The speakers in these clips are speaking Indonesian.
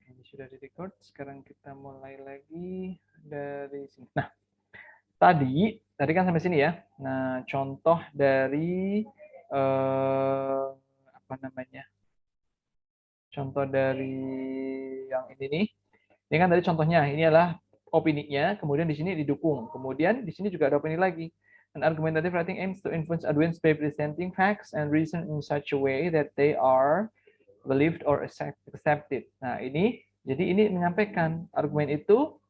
Ini sudah di-record. Sekarang kita mulai lagi dari sini. Nah, tadi kan sampai sini ya. Nah, contoh dari apa namanya? Contoh dari yang ini nih. Ini kan tadi contohnya. Ini adalah opininya, kemudian di sini didukung. Kemudian di sini juga ada opini lagi. An argumentative writing aims to influence audience by presenting facts and reason in such a way that they are believed or accepted. Nah, jadi ini menyampaikan argumen itu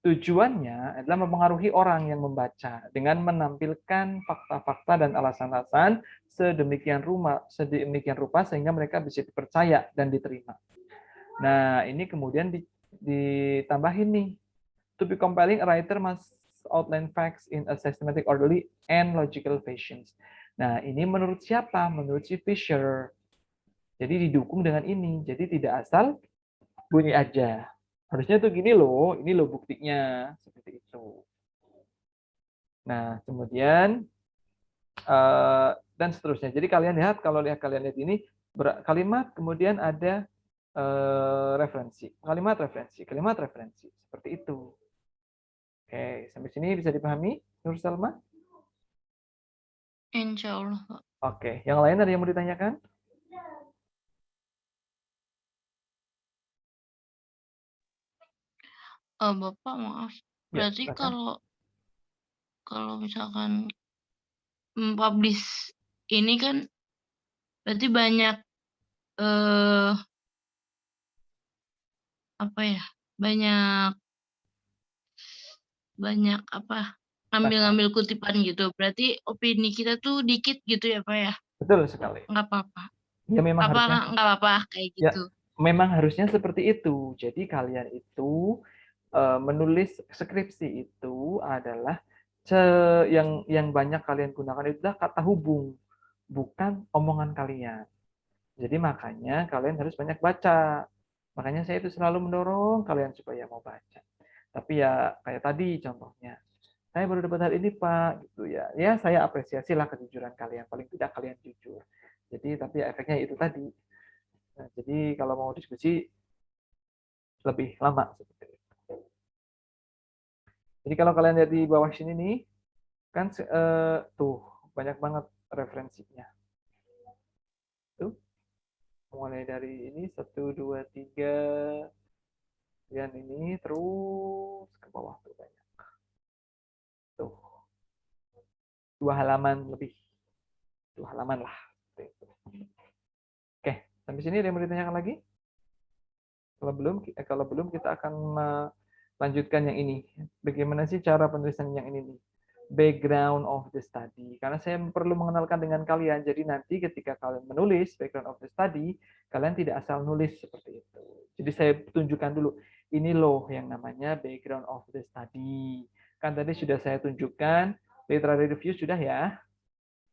tujuannya adalah mempengaruhi orang yang membaca dengan menampilkan fakta-fakta dan alasan-alasan sedemikian rupa sehingga mereka bisa dipercaya dan diterima. Nah, ini kemudian ditambahin nih. To be compelling, a writer must outline facts in a systematic, orderly, and logical fashion. Nah, ini menurut siapa? Menurut si Fisher. Jadi didukung dengan ini. Jadi tidak asal bunyi aja. Harusnya tuh gini loh, ini loh buktinya. Seperti itu. Nah, kemudian dan seterusnya. Jadi kalian lihat, kalau kalian lihat ini, kalimat kemudian ada referensi. Kalimat referensi. Seperti itu. Oke, sampai sini bisa dipahami, Nur Salma? Insya Allah, Pak. Oke, yang lain ada yang mau ditanyakan? Bapak maaf, Ya, berarti silakan. kalau misalkan publish ini kan berarti banyak apa ya? Banyak apa? Silakan. Ngambil-ngambil kutipan gitu. Berarti opini kita tuh dikit gitu ya, Pak ya? Betul sekali. Nggak apa-apa. Ya memang Apa harusnya nggak apa-apa kayak ya gitu? memang harusnya seperti itu. Jadi kalian itu menulis skripsi itu adalah yang banyak kalian gunakan itu adalah kata hubung, bukan omongan kalian. Jadi makanya kalian harus banyak baca. Makanya saya itu selalu mendorong kalian supaya mau baca. Tapi ya kayak tadi contohnya, saya baru dapat hal ini Pak, gitu ya. Ya saya apresiasi lah kejujuran kalian. Paling tidak kalian jujur. Jadi tapi ya efeknya itu tadi. Nah, jadi kalau mau diskusi lebih lama seperti itu. Jadi kalau kalian lihat di bawah sini nih, kan tuh banyak banget referensinya. Tuh, mulai dari ini satu, dua, tiga, dan ini terus ke bawah tuh banyak. Tuh, 2 halaman lebih. 2 halaman lah. Oke, sampai sini ada yang mau ditanyakan lagi? Kalau belum kita akan melanjutkan yang ini. Bagaimana sih cara penulisan yang ini nih? Background of the study. Karena saya perlu mengenalkan dengan kalian. Jadi nanti ketika kalian menulis background of the study, kalian tidak asal nulis seperti itu. Jadi saya tunjukkan dulu. Ini loh yang namanya background of the study. Kan tadi sudah saya tunjukkan. Literary review sudah ya.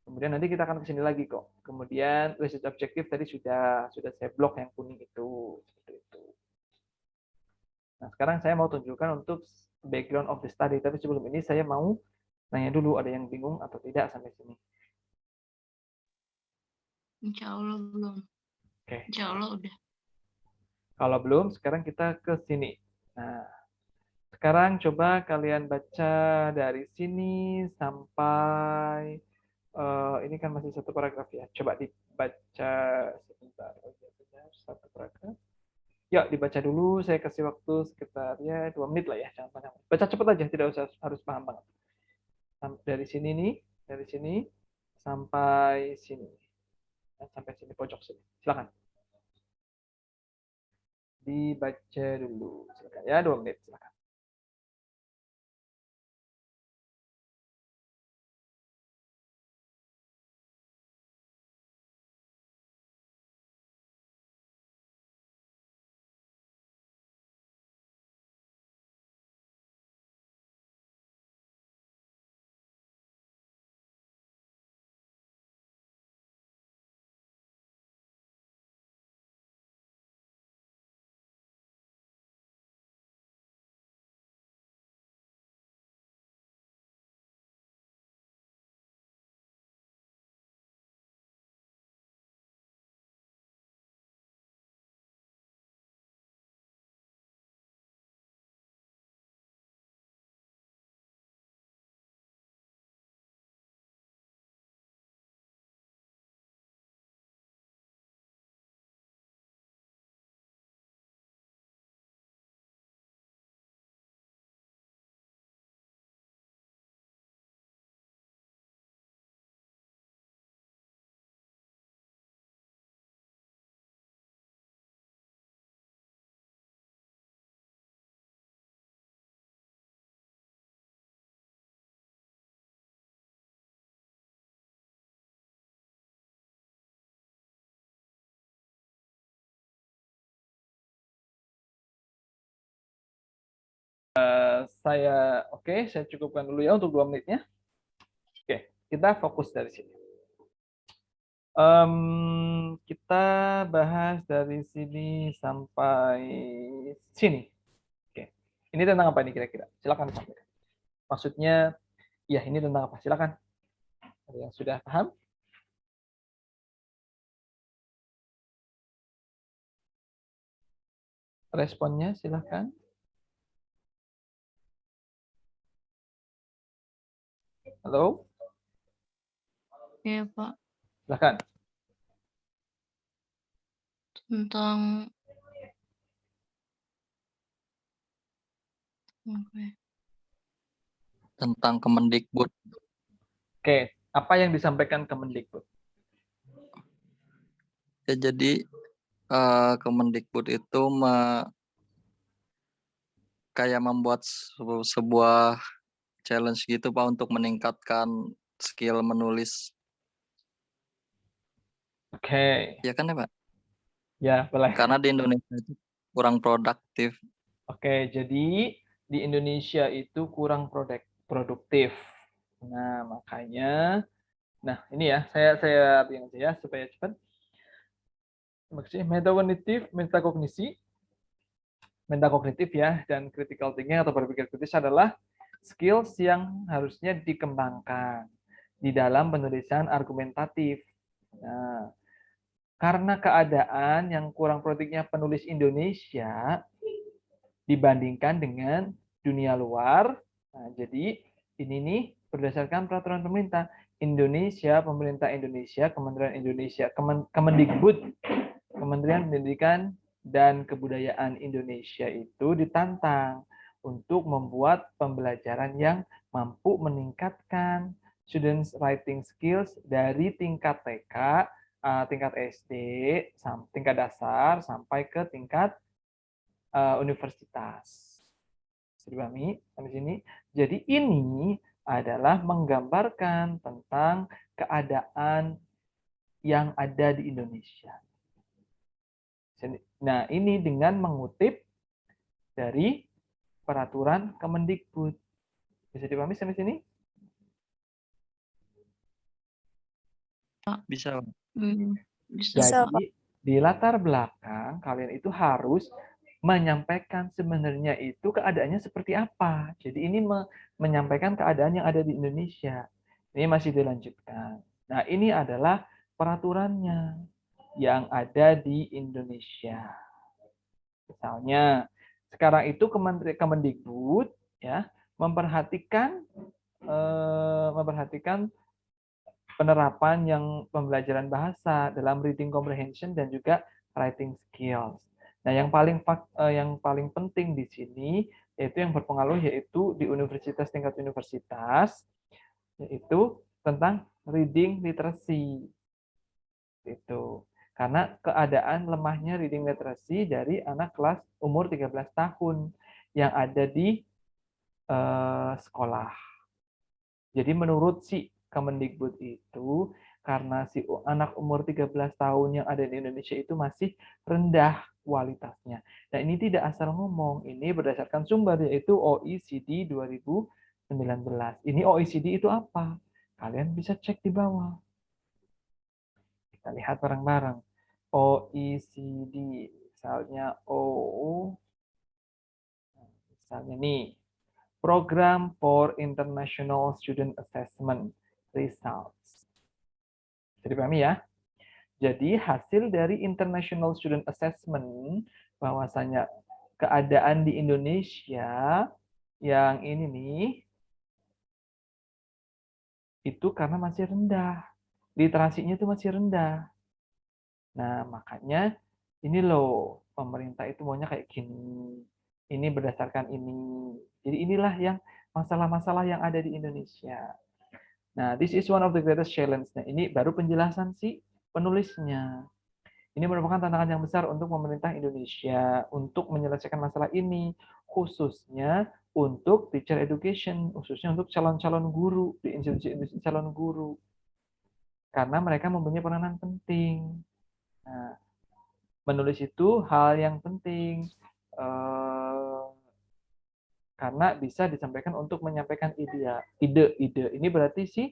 Kemudian nanti kita akan ke sini lagi kok. Kemudian research objective tadi sudah saya blok yang kuning itu. Seperti itu. Nah, sekarang saya mau tunjukkan untuk background of the study. Tapi sebelum ini saya mau nanya dulu, ada yang bingung atau tidak sampai sini? Insya Allah belum. Oke. Insya Allah udah. Kalau belum, sekarang kita ke sini. Nah, sekarang coba kalian baca dari sini sampai ini kan masih satu paragraf ya. Coba dibaca sebentar. Satu paragraf. Ya, dibaca dulu. Saya kasih waktu sekitar ya 2 menit lah ya. Jangan panjang. Baca cepat aja, tidak usah harus paham banget. Dari sini nih, dari sini sampai sini. Sampai sini pojok sini. Silakan. Dibaca dulu. Silakan ya, 2 menit. Silakan. saya cukupkan dulu ya untuk 2 menitnya. Oke, kita fokus dari sini. Kita bahas dari sini sampai sini. Oke, ini tentang apa nih kira-kira? Silakan sampaikan. Maksudnya, ya ini tentang apa? Silakan. Ada yang sudah paham? Responnya silakan. Halo, Ya, Pak. silakan. Tentang apa ya? Tentang Kemendikbud. Oke, apa yang disampaikan Kemendikbud? Ya, jadi Kemendikbud itu kayak membuat sebuah challenge gitu Pak untuk meningkatkan skill menulis. Oke, Ya kan ya Pak? ya boleh. Karena di Indonesia itu kurang produktif. Oke, jadi di Indonesia itu kurang produktif. Nah, makanya, nah ini ya, saya artikan aja ya supaya cepat. Maksudnya metakognitif ya, dan critical thinking atau berpikir kritis adalah skills yang harusnya dikembangkan di dalam penulisan argumentatif. Nah, karena keadaan yang kurang produktifnya penulis Indonesia dibandingkan dengan dunia luar, nah, jadi ini nih berdasarkan peraturan pemerintah pemerintah Indonesia, Kementerian Indonesia, Kemendikbud, Kementerian Pendidikan dan Kebudayaan Indonesia itu ditantang untuk membuat pembelajaran yang mampu meningkatkan students writing skills dari tingkat TK, tingkat SD, tingkat dasar sampai ke tingkat universitas. Dipahami sampai sini? Jadi ini adalah menggambarkan tentang keadaan yang ada di Indonesia. Nah, ini dengan mengutip dari peraturan Kemendikbud. Bisa dipahami sampai sini? Bisa Pak. Bisa. Jadi, di latar belakang kalian itu harus menyampaikan sebenarnya itu keadaannya seperti apa. Jadi ini menyampaikan keadaan yang ada di Indonesia. Ini masih dilanjutkan. Nah, ini adalah peraturannya yang ada di Indonesia. Misalnya, sekarang itu Kemendikbud ya memperhatikan penerapan yang pembelajaran bahasa dalam reading comprehension dan juga writing skills. Nah, yang paling penting di sini yaitu yang berpengaruh yaitu di tingkat universitas yaitu tentang reading literacy. Itu. Karena keadaan lemahnya reading literacy dari anak kelas umur 13 tahun yang ada di sekolah. Jadi menurut si Kemendikbud itu, karena si anak umur 13 tahun yang ada di Indonesia itu masih rendah kualitasnya. Nah, ini tidak asal ngomong, ini berdasarkan sumber yaitu OECD 2019. Ini OECD itu apa? Kalian bisa cek di bawah. Kita lihat bareng-bareng. OECD, misalnya misalnya nih, Program for International Student Assessment Results. Jadi pahami ya? Jadi hasil dari International Student Assessment bahwasanya keadaan di Indonesia yang ini nih itu karena masih rendah. Literasinya itu masih rendah. Nah, makanya ini loh pemerintah itu maunya kayak gini. Ini berdasarkan ini. Jadi inilah yang masalah-masalah yang ada di Indonesia. Nah, this is one of the greatest challenge. Nah, ini baru penjelasan si penulisnya. Ini merupakan tantangan yang besar untuk pemerintah Indonesia untuk menyelesaikan masalah ini, khususnya untuk teacher education, khususnya untuk calon-calon guru di institusi calon guru. Karena mereka mempunyai peranan penting. Nah, menulis itu hal yang penting. karena bisa disampaikan untuk menyampaikan ide. Ini berarti si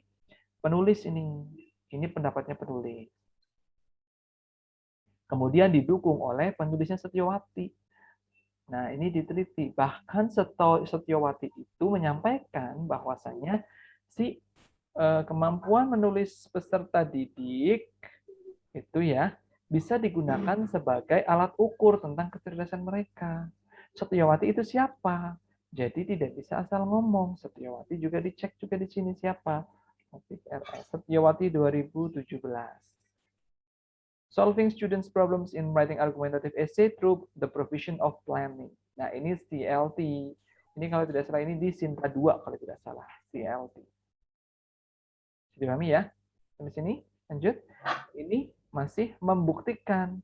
penulis ini pendapatnya penulis. Kemudian didukung oleh penulisnya Setyowati. Nah, ini diteliti. Bahkan Setyowati itu menyampaikan bahwasanya si kemampuan menulis peserta didik itu ya bisa digunakan sebagai alat ukur tentang kecerdasan mereka. Setyowati itu siapa? Jadi tidak bisa asal ngomong. Setyowati juga dicek juga di sini siapa. Setyowati 2017. Solving students' problems in writing argumentative essay through the provision of planning. Nah, ini CLT. Ini kalau tidak salah ini di Sinta 2 kalau tidak salah. CLT. Sudah dipahami ya? Sampai sini, lanjut. Ini masih membuktikan.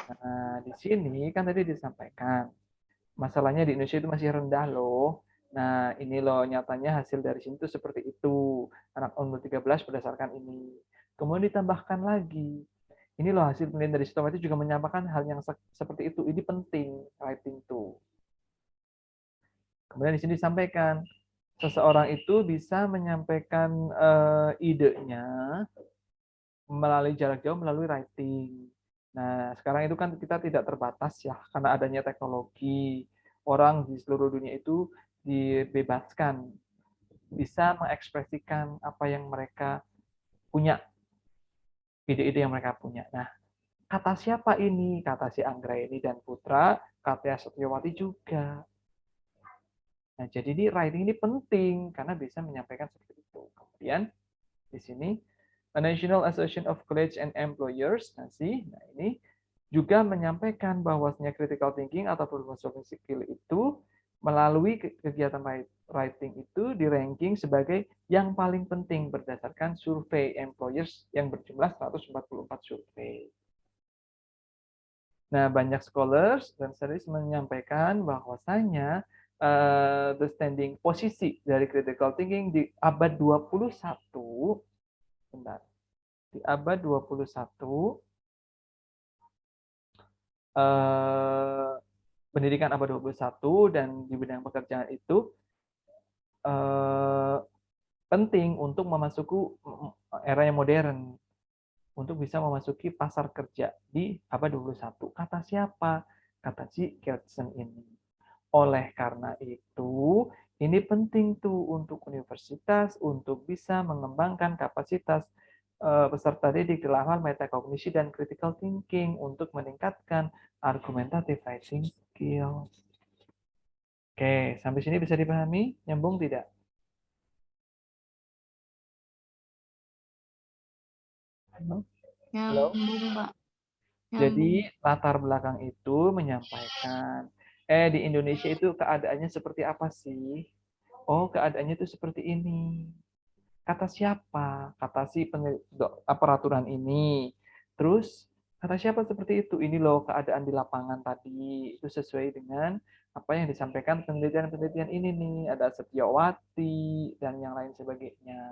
Nah, di sini kan tadi disampaikan. Masalahnya di Indonesia itu masih rendah loh. Nah, ini loh nyatanya hasil dari sini tuh seperti itu. Anak umur 13 berdasarkan ini. Kemudian ditambahkan lagi. Ini loh hasil penelitian dari Setyowati juga menyampaikan hal yang seperti itu. Ini penting, writing tuh. Kemudian di sini disampaikan, seseorang itu bisa menyampaikan idenya melalui jarak jauh melalui writing. Nah, sekarang itu kan kita tidak terbatas ya, karena adanya teknologi. Orang di seluruh dunia itu dibebaskan, bisa mengekspresikan apa yang mereka punya, ide-ide yang mereka punya. Nah, kata siapa ini? Kata si Anggraeni dan Putra, kata Setyowati juga. Nah, jadi ini writing ini penting karena bisa menyampaikan seperti itu. Kemudian di sini A National Association of College and Employers, nah ini juga menyampaikan bahwasanya critical thinking atau problem solving skill itu melalui kegiatan writing itu di ranking sebagai yang paling penting berdasarkan survei employers yang berjumlah 144 survei. Nah, banyak scholars dan studies menyampaikan bahwasanya the standing posisi dari critical thinking di abad 21, bentar, di abad 21, pendidikan abad 21 dan di bidang pekerjaan itu penting untuk memasuki era yang modern, untuk bisa memasuki pasar kerja di abad 21. Kata siapa? Kata si Kelsen ini. Oleh karena itu, ini penting tuh untuk universitas untuk bisa mengembangkan kapasitas peserta didik dalam hal metakognisi dan critical thinking untuk meningkatkan argumentative writing skills. Oke, sampai sini bisa dipahami? Nyambung tidak? Halo? Nyambung, Pak. Jadi latar belakang itu menyampaikan, di Indonesia itu keadaannya seperti apa sih? Oh, keadaannya itu seperti ini. Kata siapa? Kata si peraturan ini. Terus kata siapa seperti itu? Ini loh keadaan di lapangan tadi. Itu sesuai dengan apa yang disampaikan penelitian-penelitian ini nih. Ada Setyowati dan yang lain sebagainya.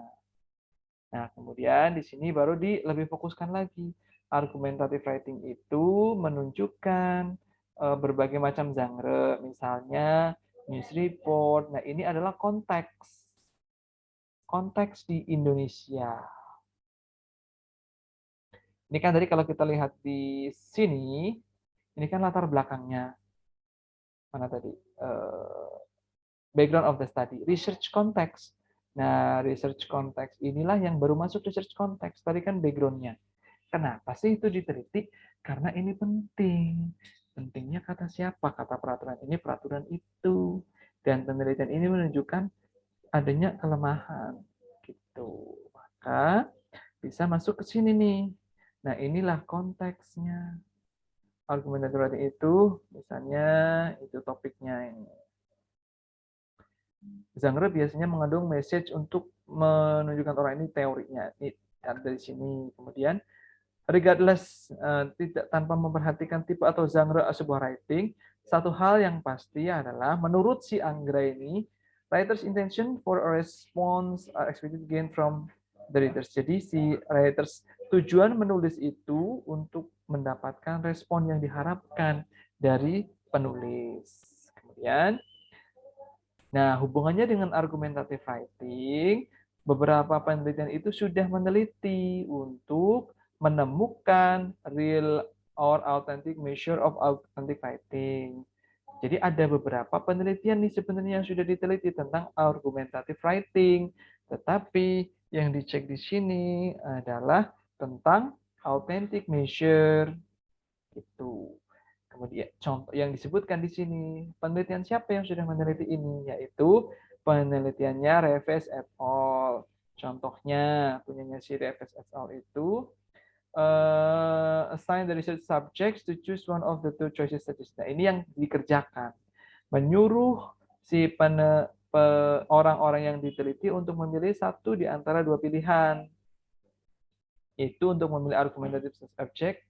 Nah, kemudian di sini baru lebih fokuskan lagi. Argumentative writing itu menunjukkan berbagai macam genre, misalnya news report. Nah, ini adalah konteks di Indonesia. Ini kan tadi kalau kita lihat di sini, ini kan latar belakangnya. Mana tadi? Background of the study. Research context. Nah, research context inilah yang baru masuk research context. Tadi kan background-nya. Kenapa sih itu diteliti? Karena ini penting. Pentingnya kata siapa? Kata peraturan ini, peraturan itu. Dan penelitian ini menunjukkan adanya kelemahan. Gitu. Maka bisa masuk ke sini nih. Nah, inilah konteksnya. Argumentative writing itu, misalnya, itu topiknya ini. Genre biasanya mengandung message untuk menunjukkan orang ini teorinya. Ini dari sini. Kemudian, regardless, tidak tanpa memperhatikan tipe atau genre sebuah writing, satu hal yang pasti adalah, menurut si Anggraeni, writer's intention for a response are expected gain from the readers. Jadi si writers tujuan menulis itu untuk mendapatkan respon yang diharapkan dari penulis. Kemudian Nah, hubungannya dengan argumentative writing, beberapa penelitian itu sudah meneliti untuk menemukan real or authentic measure of authentic writing. Jadi ada beberapa penelitian nih sebenarnya yang sudah diteliti tentang argumentative writing, tetapi yang dicek di sini adalah tentang authentic measure itu. Kemudian contoh yang disebutkan di sini, penelitian siapa yang sudah meneliti ini? Yaitu penelitiannya Reves et al. Contohnya punyanya si Reves et al. Itu assign the research subjects to choose one of the two choices statistics. Nah, ini yang dikerjakan. Menyuruh si orang-orang yang diteliti untuk memilih satu di antara dua pilihan. Itu untuk memilih argumentative subject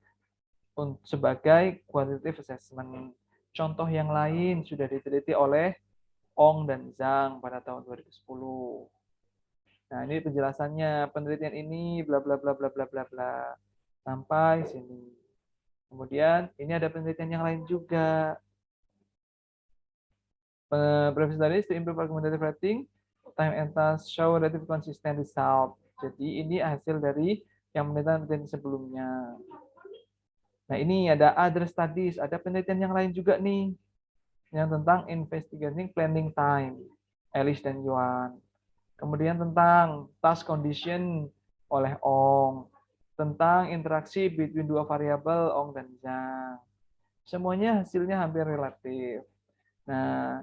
sebagai qualitative assessment. Contoh yang lain sudah diteliti oleh Ong dan Zhang pada tahun 2010. Nah, ini penjelasannya. Penelitian ini bla bla bla bla bla bla bla sampai sini. Kemudian ini ada penelitian yang lain juga. Previous studies to improve argumentative writing, time and task show relative consistent result. Jadi ini hasil dari yang penelitian sebelumnya. Nah, ini ada other studies, ada penelitian yang lain juga nih, yang tentang investigating planning time, Alice dan Yuan. Kemudian tentang task condition oleh Ong, tentang interaksi between dua variabel Ong dan Zhang. Semuanya hasilnya hampir relatif. Nah,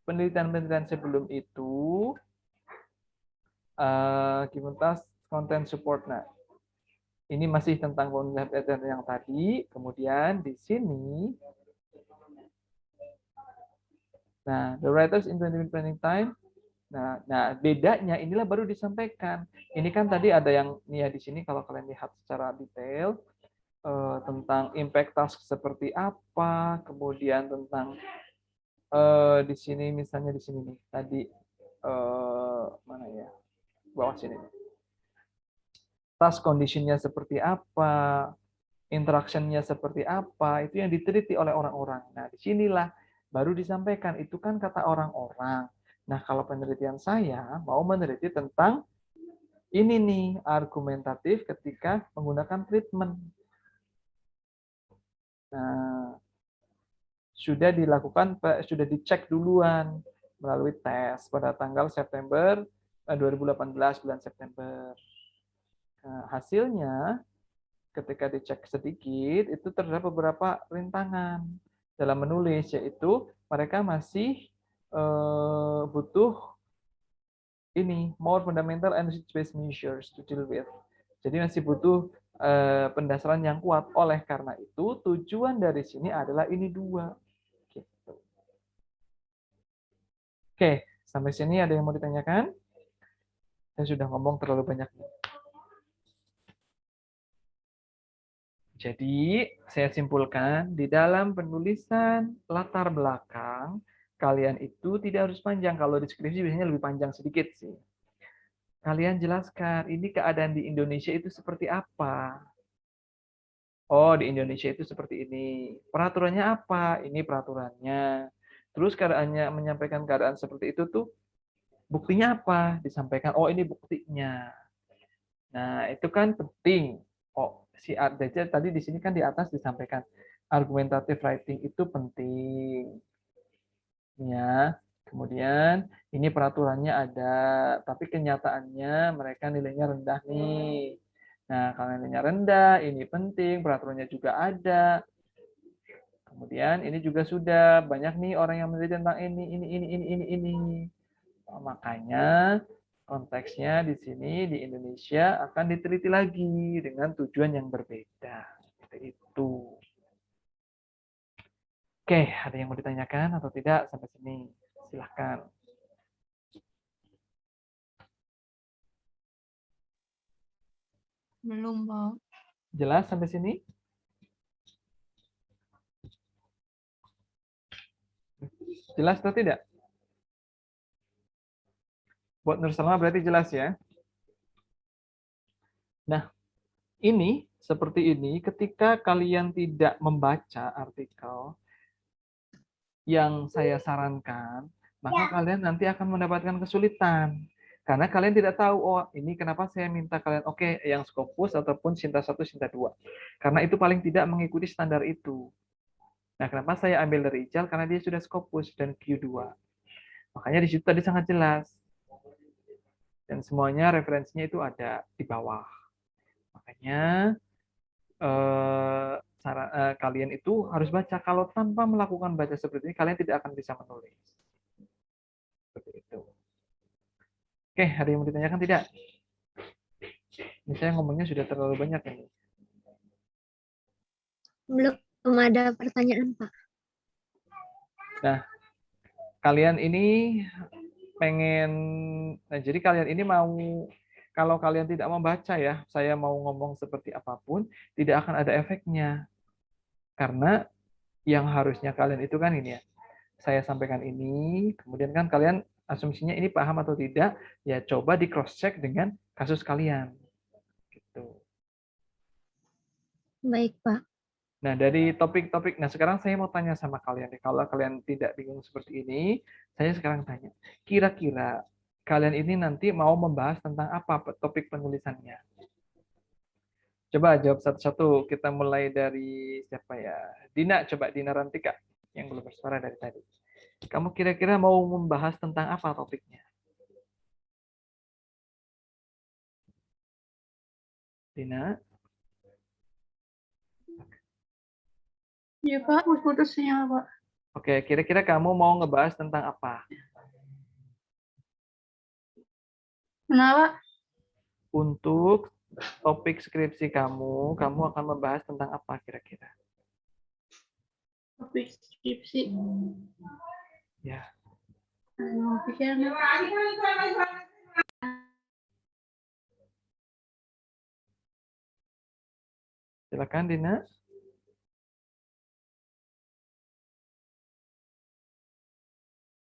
penelitian-penelitian sebelum itu, task content support. Nah, ini masih tentang penelitian yang tadi. Kemudian di sini, nah, the writers in planning time. Nah, bedanya inilah baru disampaikan. Ini kan tadi ada yang nih ya di sini kalau kalian lihat secara detail tentang impact task seperti apa, kemudian tentang di sini misalnya di sini nih tadi mana ya bawah sini. Task condition-nya seperti apa, interaction-nya seperti apa, itu yang diteliti oleh orang-orang. Nah, disinilah baru disampaikan, itu kan kata orang-orang. Nah, kalau penelitian saya mau meneliti tentang ini nih, argumentatif ketika menggunakan treatment. Nah, sudah dilakukan, sudah dicek duluan melalui tes pada tanggal September 2018, bulan September. Nah, hasilnya ketika dicek sedikit, itu terdapat beberapa rintangan dalam menulis, yaitu mereka masih butuh ini more fundamental and research-based measures to deal with. Jadi masih butuh pendasaran yang kuat. Oleh karena itu, tujuan dari sini adalah ini dua. Gitu. Oke, sampai sini ada yang mau ditanyakan? Saya sudah ngomong terlalu banyak. Jadi, saya simpulkan, di dalam penulisan latar belakang, kalian itu tidak harus panjang. Kalau deskripsi biasanya lebih panjang sedikit sih. Kalian jelaskan, ini keadaan di Indonesia itu seperti apa? Oh, di Indonesia itu seperti ini. Peraturannya apa? Ini peraturannya. Terus keadaannya menyampaikan keadaan seperti itu tuh, buktinya apa? Disampaikan, oh ini buktinya. Nah, itu kan penting. Oh, si Ardeja tadi di sini kan di atas disampaikan argumentative writing itu penting. Ya. Kemudian ini peraturannya ada, tapi kenyataannya mereka nilainya rendah nih. Nah, kalau nilainya rendah, ini penting, peraturannya juga ada. Kemudian ini juga sudah banyak nih orang yang meneliti tentang ini. Makanya konteksnya di sini di Indonesia akan diteliti lagi dengan tujuan yang berbeda. Seperti itu. Oke, ada yang mau ditanyakan atau tidak sampai sini? Silahkan. Belum, Pak. Jelas sampai sini? Jelas atau tidak? Buat Nur Salma berarti jelas ya. Nah, ini seperti ini ketika kalian tidak membaca artikel, yang saya sarankan maka kalian nanti akan mendapatkan kesulitan. Karena kalian tidak tahu, oh ini kenapa saya minta kalian, oke, yang Scopus ataupun Sinta 1, Sinta 2. Karena itu paling tidak mengikuti standar itu. Nah, kenapa saya ambil dari IJAL? Karena dia sudah Scopus dan Q2. Makanya di situ tadi sangat jelas. Dan semuanya referensinya itu ada di bawah. Makanya kalian itu harus baca. Kalau tanpa melakukan baca seperti ini, kalian tidak akan bisa menulis. Seperti itu. Oke, ada yang mau ditanyakan tidak? Ini saya ngomongnya sudah terlalu banyak ini. Belum ada pertanyaan, Pak. Nah, kalian ini jadi kalian ini mau, kalau kalian tidak membaca ya, saya mau ngomong seperti apapun, tidak akan ada efeknya. Karena yang harusnya kalian itu kan ini ya, saya sampaikan ini, kemudian kan kalian asumsinya ini paham atau tidak, ya coba di cross check dengan kasus kalian. Gitu. Baik, Pak. Nah, dari topik-topik, nah sekarang saya mau tanya sama kalian. Kalau kalian tidak bingung seperti ini, saya sekarang tanya, kira-kira kalian ini nanti mau membahas tentang apa topik penulisannya? Coba jawab satu-satu. Kita mulai dari siapa ya? Dina, coba Dina Rantika yang belum bersuara dari tadi. Kamu kira-kira mau membahas tentang apa topiknya? Dina? Iya Pak, putus sinyal Pak. Oke, kira-kira kamu mau ngebahas tentang apa? Kenapa? Untuk topik skripsi kamu akan membahas tentang apa kira-kira? Topik skripsi. Ya. Pikiran. Silakan Dina.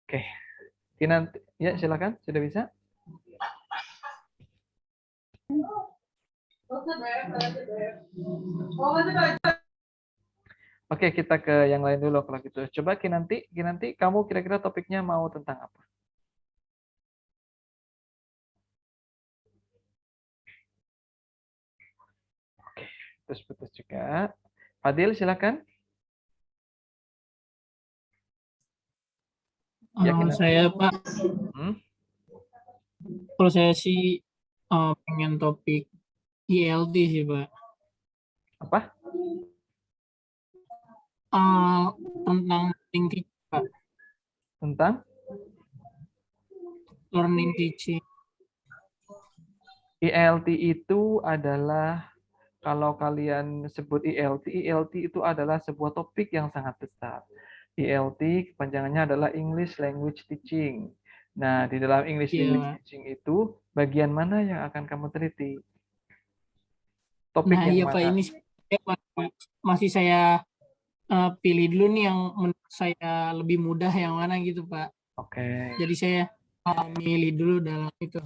Oke. Dina, ya silakan, sudah bisa? Oke, kita ke yang lain dulu kalau gitu. Coba Kinanti, kamu kira-kira topiknya mau tentang apa? Oke, putus-putus juga. Fadil, silakan. Ya, Saya Pak, kalau saya sih pengen topik ILT sih Pak. Apa? Tentang learning teaching Pak. Tentang? Learning teaching. ILT itu adalah, kalau kalian sebut ILT itu adalah sebuah topik yang sangat besar. ILT kepanjangannya adalah English Language Teaching. Nah, di dalam English Language Teaching itu bagian mana yang akan kamu teliti? Topik nah, yang iya mana? Pak, ini masih saya pilih dulu nih yang menurut saya lebih mudah yang mana gitu Pak. Oke. Jadi saya milih dulu dalam itu.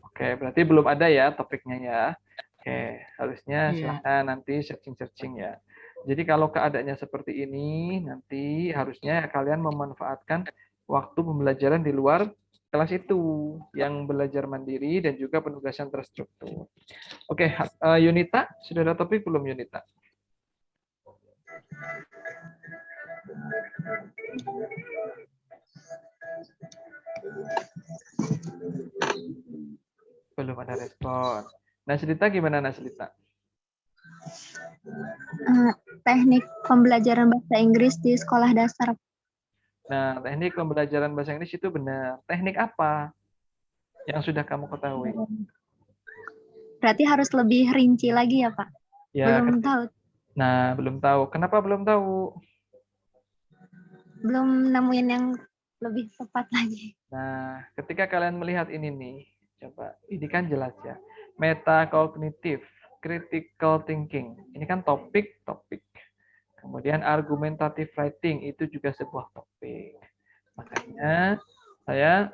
Oke, berarti belum ada ya topiknya ya. Oke, harusnya Iya. silakan nanti searching-searching ya. Jadi kalau keadaannya seperti ini, nanti harusnya kalian memanfaatkan waktu pembelajaran di luar kelas itu, yang belajar mandiri dan juga penugasan terstruktur. Oke, Yunita, sudah ada topik belum Yunita? Belum ada respon. Naslita gimana Naslita? Teknik pembelajaran bahasa Inggris di sekolah dasar. Nah, teknik pembelajaran bahasa Inggris itu benar. Teknik apa yang sudah kamu ketahui? Berarti harus lebih rinci lagi ya, Pak? Ya, belum tahu. Nah, belum tahu. Kenapa belum tahu? Belum nemuin yang lebih tepat lagi. Nah, ketika kalian melihat ini nih, coba, ini kan jelas ya. Metakognitif, critical thinking. Ini kan topik. Kemudian argumentative writing, itu juga sebuah topik. Makanya saya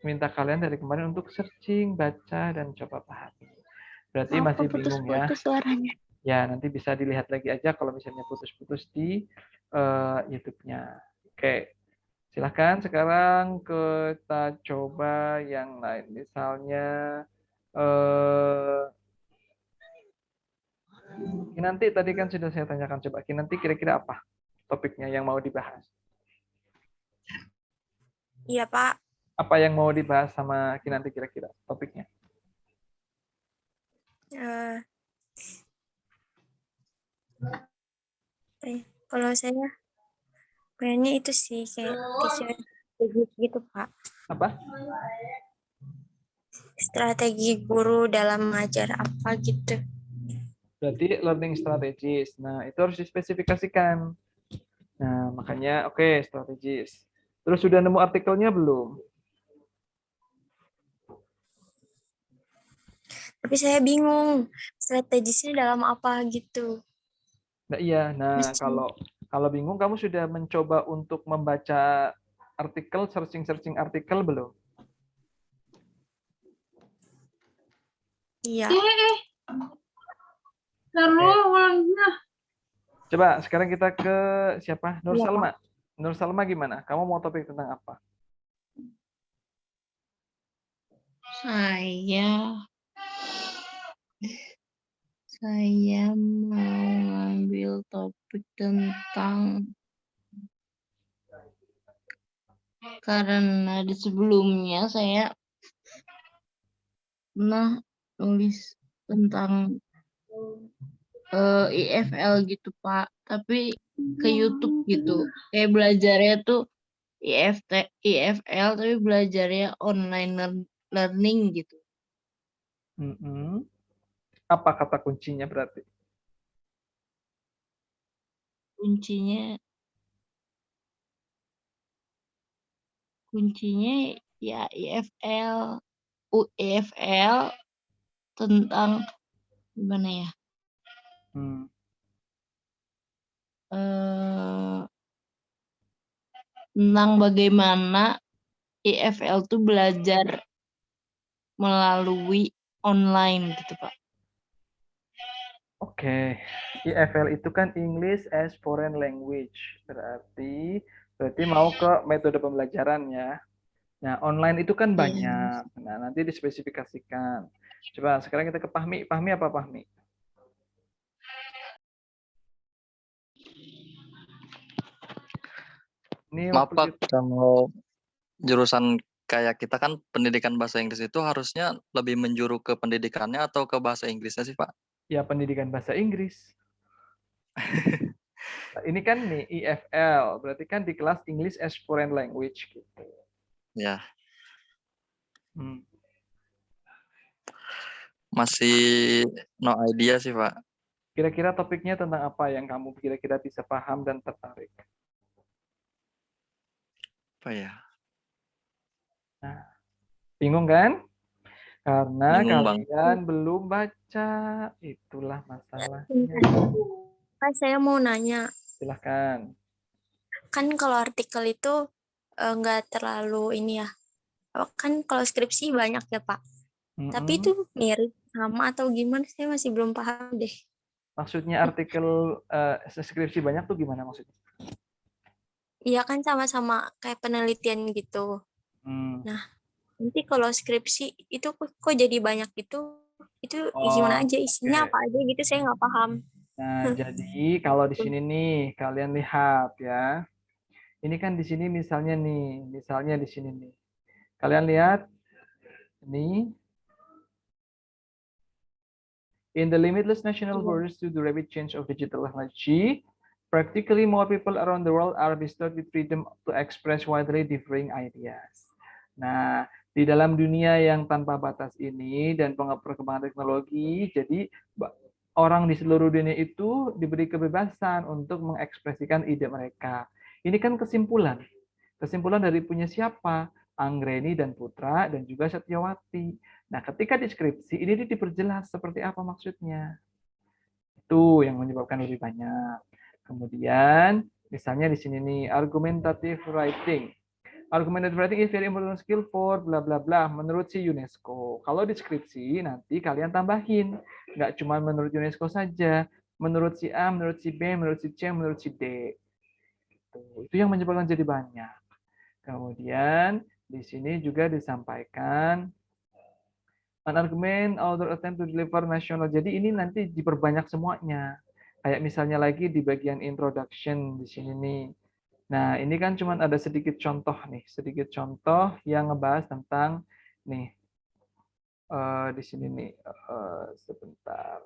minta kalian dari kemarin untuk searching, baca, dan coba pahami. Berarti masih bingung ya. Putus suaranya. Ya, nanti bisa dilihat lagi aja kalau misalnya putus-putus di YouTube-nya. Oke. Silahkan sekarang kita coba yang lain. Misalnya, Kinanti tadi kan sudah saya tanyakan. Coba Kinanti kira-kira apa topiknya yang mau dibahas? Iya, Pak. Apa yang mau dibahas sama Kinanti kira-kira topiknya? Kalau saya pengennya itu sih kayak teacher gitu, Pak. Apa? Strategi guru dalam mengajar apa gitu. Berarti learning strategies. Nah, itu harus dispesifikasikan. Nah, makanya oke, strategis. Terus sudah nemu artikelnya belum? Tapi saya bingung strategisnya dalam apa gitu. Nah, iya. Nah, kalau bingung kamu sudah mencoba untuk membaca artikel, searching artikel belum? Iya. Coba sekarang kita ke siapa? Nur Iya, Salma. Nur Salma gimana? Kamu mau topik tentang apa? Saya mau ngambil topik tentang, karena di sebelumnya saya pernah nulis tentang IFL gitu, Pak. Tapi ke YouTube gitu. Kayak belajarnya tuh IFL tapi belajarnya online learning gitu. Mm-mm. Apa kata kuncinya berarti? Kuncinya ya IFL tentang gimana ya? Tentang bagaimana IFL tuh belajar melalui online gitu, Pak. Oke, IFL itu kan English as Foreign Language. Berarti mau ke metode pembelajaran ya. Nah, online itu kan banyak. Nah, nanti dispesifikasikan. Coba sekarang kita ke Pahmi. Pahmi apa Pahmi? Ini Maaf waktu Pak, kita, kalau jurusan kayak kita kan pendidikan bahasa Inggris itu harusnya lebih menjuru ke pendidikannya atau ke bahasa Inggrisnya sih Pak? ya pendidikan bahasa Inggris. Ini kan nih IFL, berarti kan di kelas English as Foreign Language gitu. Ya, Hmm. masih no idea sih Pak. Kira-kira topiknya tentang apa yang kamu kira-kira bisa paham dan tertarik? Apa ya? Nah, bingung kan? Karena Bingung Bang. kalian belum baca, itulah masalahnya. Kan saya mau nanya, Silahkan. kan kalau artikel itu nggak terlalu ini ya. Kan kalau skripsi banyak ya, Pak. Tapi itu mirip sama atau gimana? Saya masih belum paham deh. Maksudnya artikel skripsi banyak tuh gimana maksudnya? Iya kan sama-sama kayak penelitian gitu. Nah, nanti kalau skripsi itu kok jadi banyak gitu? Itu gimana aja isinya apa aja gitu saya nggak paham. Nah, jadi kalau di sini nih kalian lihat ya. Ini kan di sini misalnya di sini nih. Kalian lihat ini. In the limitless national borders to the rapid change of digital technology, practically more people around the world are bestowed with freedom to express widely differing ideas. Nah, di dalam dunia yang tanpa batas ini dan perkembangan teknologi, jadi orang di seluruh dunia itu diberi kebebasan untuk mengekspresikan ide mereka. Ini kan kesimpulan. Kesimpulan dari punya siapa? Anggreni dan Putra dan juga Setyawati. Nah, ketika deskripsi ini diperjelas seperti apa maksudnya. Itu yang menyebabkan lebih banyak. Kemudian, misalnya di sini nih, argumentative writing. Argumentative writing is very important skill for bla bla bla menurut si UNESCO. Kalau deskripsi nanti kalian tambahin, nggak cuma menurut UNESCO saja, menurut si A, menurut si B, menurut si C, menurut si D. Itu yang menyebabkan jadi banyak. Kemudian di sini juga disampaikan an argument author attempt to deliver national. Jadi ini nanti diperbanyak semuanya. Kayak misalnya lagi di bagian introduction di sini nih. Nah, ini kan cuma ada sedikit contoh nih, sedikit contoh yang ngebahas tentang nih di sini nih sebentar.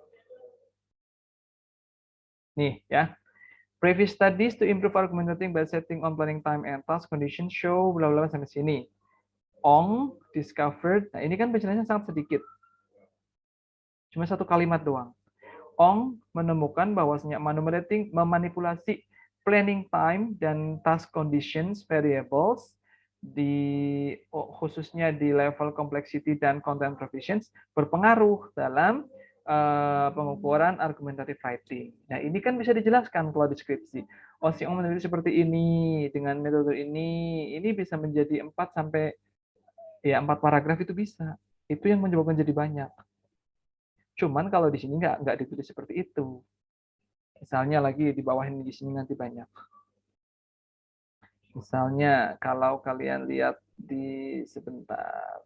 Nih ya. Previous studies to improve argumentating by setting on planning time and task conditions show bla bla sampai sini. Ong discovered. Nah, ini kan penjelasannya sangat sedikit. Cuma satu kalimat doang. Ong menemukan bahwasanya memanipulasi planning time dan task conditions variables khususnya di level complexity dan content provisions berpengaruh dalam pengukuran argumentative writing. Nah, ini kan bisa dijelaskan kalau deskripsi. Oh, si Ong meneliti seperti ini dengan metode ini bisa menjadi 4 sampai 4 paragraf itu bisa. Itu yang menyebabkan jadi banyak. Cuman kalau di sini nggak ditulis seperti itu. Misalnya lagi di bawah ini di sini nanti banyak. Misalnya kalau kalian lihat di sebentar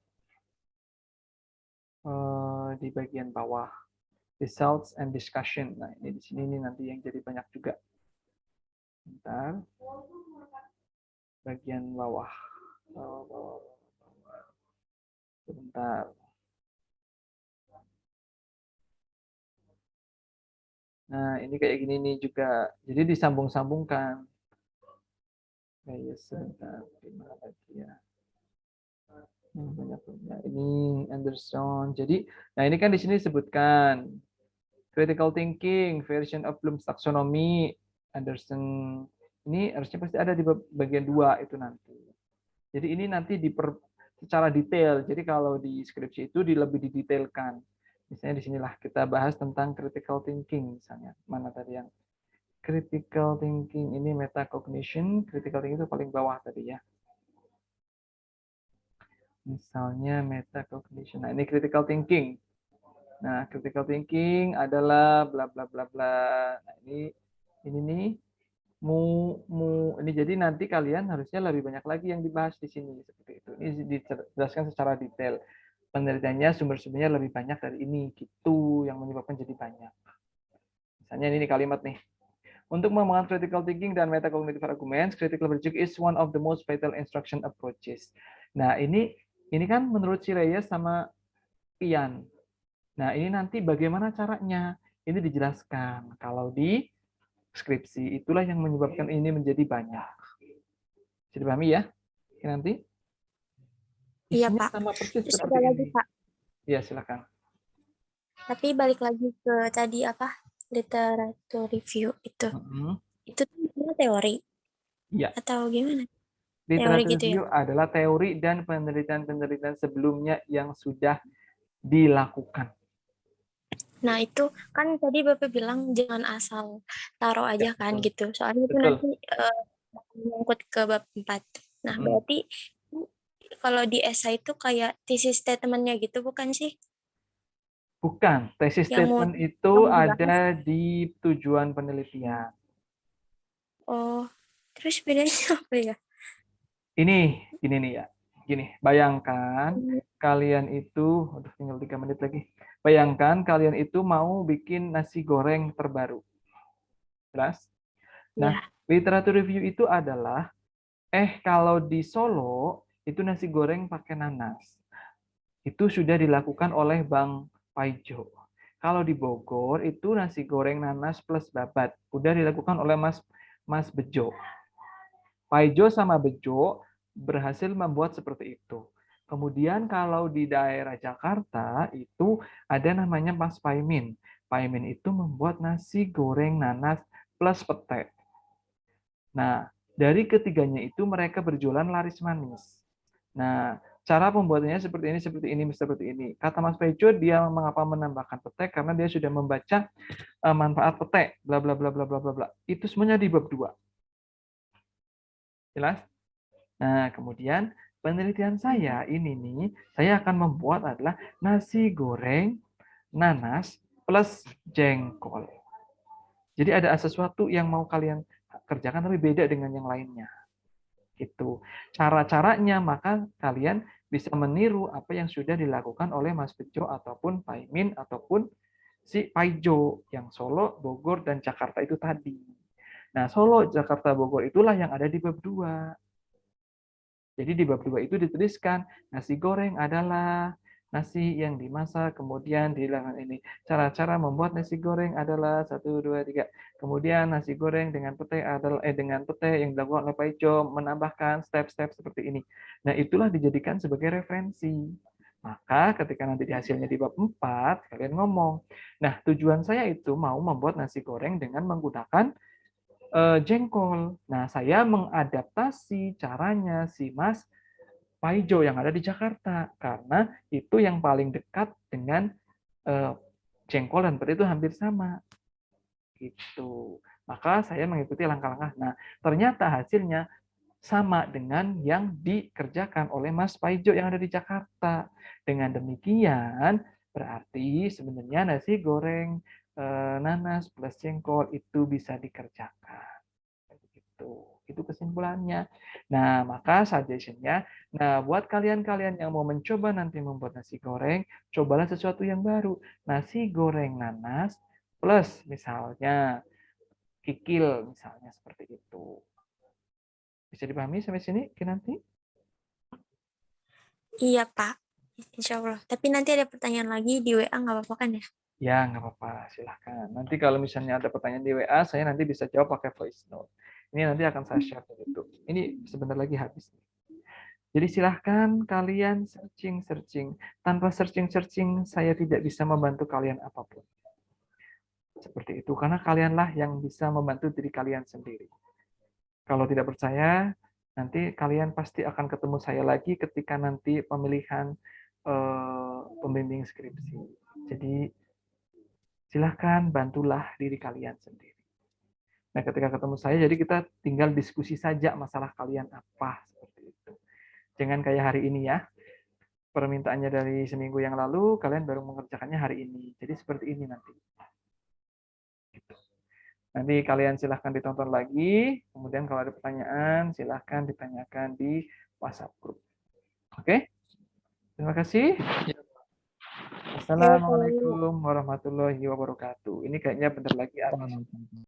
di bagian bawah results and discussion. Nah, ini di sini ini nanti yang jadi banyak juga. Bentar. Bagian bawah. Sebentar. Nah, ini kayak gini nih juga. Jadi disambung-sambungkan. Ya, sebentar. Gimana lagi ya? Banyak. Ini Anderson. Jadi, nah ini kan di sini disebutkan critical thinking, version of Bloom's taxonomy, Anderson. Ini harusnya pasti ada di bagian 2 itu nanti. Jadi ini nanti secara detail. Jadi kalau di skripsi itu lebih didetailkan. Misalnya di sinilah kita bahas tentang critical thinking misalnya. Mana tadi yang critical thinking ini metacognition, critical thinking itu paling bawah tadi ya. Misalnya metacognition. Nah, ini critical thinking. Nah, critical thinking adalah bla bla bla bla. Nah, ini nih ini jadi nanti kalian harusnya lebih banyak lagi yang dibahas di sini seperti itu. Ini dijelaskan secara detail. Penelitiannya sumber-sumbernya lebih banyak dari ini gitu yang menyebabkan jadi banyak. Misalnya ini kalimat nih. Untuk mengembangkan critical thinking dan metacognitive arguments, critical logic is one of the most vital instruction approaches. Nah, ini kan menurut si Reyes sama Pian. Nah, ini nanti bagaimana caranya? Ini dijelaskan. Kalau di skripsi, itulah yang menyebabkan ini menjadi banyak. Bisa dipahami ya? Ini nanti? Iya, Isinya Pak. sama persis Terus seperti ada lagi, ini. Pak. Ya, silakan. Tapi balik lagi ke tadi apa? Literatur review itu. Itu tuh teori. Iya. Atau gimana? Literatur Teori gitu review adalah teori dan penelitian-penelitian sebelumnya yang sudah dilakukan. Nah, itu kan tadi Bapak bilang jangan asal taruh aja kan gitu. Soalnya itu nanti menyangkut ke bab 4. Nah, berarti kalau di esai itu kayak thesis statement-nya gitu bukan sih? Bukan, thesis statement itu ada di tujuan penelitian. Oh, terus bedanya apa ya? Ini nih ya. Gini, bayangkan kalian itu, tinggal 3 menit lagi. Bayangkan kalian itu mau bikin nasi goreng terbaru. Jelas? Nah, literatur review itu adalah, kalau di Solo, itu nasi goreng pakai nanas. Itu sudah dilakukan oleh Bang Paijo. Kalau di Bogor, itu nasi goreng nanas plus babat. Udah dilakukan oleh Mas Bejo. Paijo sama Bejo berhasil membuat seperti itu. Kemudian kalau di daerah Jakarta itu ada namanya Mas Paimin. Paimin itu membuat nasi goreng nanas plus pete. Nah, dari ketiganya itu mereka berjualan laris manis. Nah, cara pembuatannya seperti ini. Kata Mas Paijo, dia mengapa menambahkan pete karena dia sudah membaca manfaat pete, bla bla bla bla bla bla. Itu semuanya di bab 2. Jelas? Nah, kemudian penelitian saya ini nih, saya akan membuat adalah nasi goreng nanas plus jengkol. Jadi ada sesuatu yang mau kalian kerjakan tapi beda dengan yang lainnya. Gitu. Cara-caranya maka kalian bisa meniru apa yang sudah dilakukan oleh Mas Bejo ataupun Pak Imin ataupun si Paijo yang Solo, Bogor, dan Jakarta itu tadi. Nah, Solo, Jakarta, Bogor itulah yang ada di bab 2. Jadi di bab 2 itu dituliskan nasi goreng adalah nasi yang dimasak, kemudian dilakukan ini. Cara-cara membuat nasi goreng adalah 1, 2, 3. Kemudian nasi goreng dengan pete adalah dengan pete yang dilakukan oleh Pak Ijo menambahkan step-step seperti ini. Nah, itulah dijadikan sebagai referensi. Maka ketika nanti di hasilnya di bab 4, kalian ngomong, nah tujuan saya itu mau membuat nasi goreng dengan menggunakan jengkol. Nah, saya mengadaptasi caranya si Mas Paijo yang ada di Jakarta karena itu yang paling dekat dengan jengkol dan pete itu hampir sama. Gitu. Maka saya mengikuti langkah-langkah. Nah, ternyata hasilnya sama dengan yang dikerjakan oleh Mas Paijo yang ada di Jakarta. Dengan demikian, berarti sebenarnya nasi goreng nanas plus jengkol itu bisa dikerjakan. Itu kesimpulannya. Nah, maka suggestion-nya, nah buat kalian-kalian yang mau mencoba nanti membuat nasi goreng, cobalah sesuatu yang baru. Nasi goreng nanas plus misalnya kikil, misalnya seperti itu. Bisa dipahami sampai sini, Kinanti? Iya, Pak. Insya Allah. Tapi nanti ada pertanyaan lagi di WA nggak apa-apa kan ya? Ya, nggak apa-apa. Silahkan. Nanti kalau misalnya ada pertanyaan di WA, saya nanti bisa jawab pakai voice note. Ini nanti akan saya share di YouTube. Ini sebentar lagi habis. Jadi silahkan kalian searching. Tanpa searching, saya tidak bisa membantu kalian apapun. Seperti itu. Karena kalianlah yang bisa membantu diri kalian sendiri. Kalau tidak percaya, nanti kalian pasti akan ketemu saya lagi ketika nanti pemilihan pembimbing skripsi. Jadi silahkan bantulah diri kalian sendiri. Nah, ketika ketemu saya, jadi kita tinggal diskusi saja masalah kalian apa, seperti itu. Jangan kayak hari ini ya. Permintaannya dari seminggu yang lalu, kalian baru mengerjakannya hari ini. Jadi seperti ini nanti. Nanti kalian silahkan ditonton lagi. Kemudian kalau ada pertanyaan, silahkan ditanyakan di WhatsApp group. Oke? Terima kasih. Assalamualaikum warahmatullahi wabarakatuh. Ini kayaknya bentar lagi habis.